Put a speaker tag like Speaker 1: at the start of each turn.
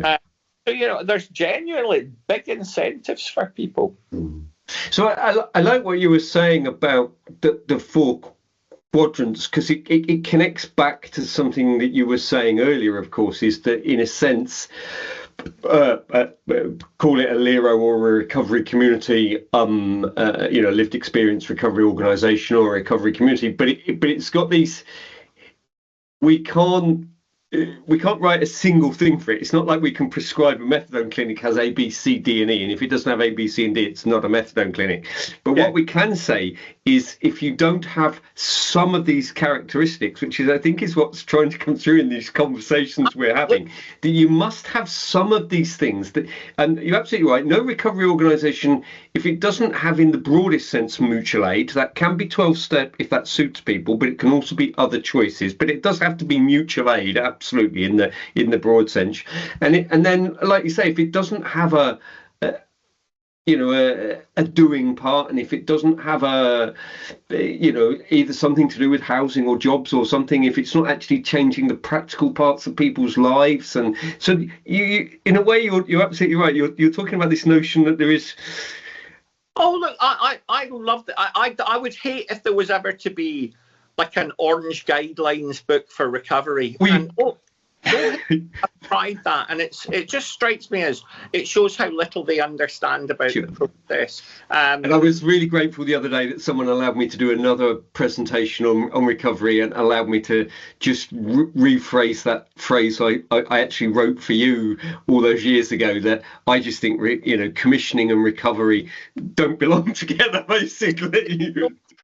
Speaker 1: So, there's genuinely big incentives for people.
Speaker 2: So I like what you were saying about the four quadrants, because it connects back to something that you were saying earlier, of course, is that in a sense, call it a LERO or a recovery community, lived experience recovery organisation or a recovery community, but it's got these. We can't write a single thing for it. It's not like we can prescribe a methadone clinic has A, B, C, D, and E, and if it doesn't have A, B, C, and D, it's not a methadone clinic. But what we can say is, if you don't have some of these characteristics, which I think is what's trying to come through in these conversations we're having, that you must have some of these things. And you're absolutely right. No recovery organisation, if it doesn't have, in the broadest sense, mutual aid, that can be 12-step if that suits people, but it can also be other choices. But it does have to be mutual aid, absolutely, in the broad sense. And then, like you say, if it doesn't have a doing part, and if it doesn't have either something to do with housing or jobs or something, if it's not actually changing the practical parts of people's lives, and so you in a way, you're absolutely right. You're talking about this notion that there is.
Speaker 1: Oh, look, I love that. I would hate if there was ever to be like an orange guidelines book for recovery. I've tried that, and it just strikes me as it shows how little they understand about the process.
Speaker 2: And I was really grateful the other day that someone allowed me to do another presentation on recovery and allowed me to just rephrase that phrase I actually wrote for you all those years ago, that I just think commissioning and recovery don't belong together, basically.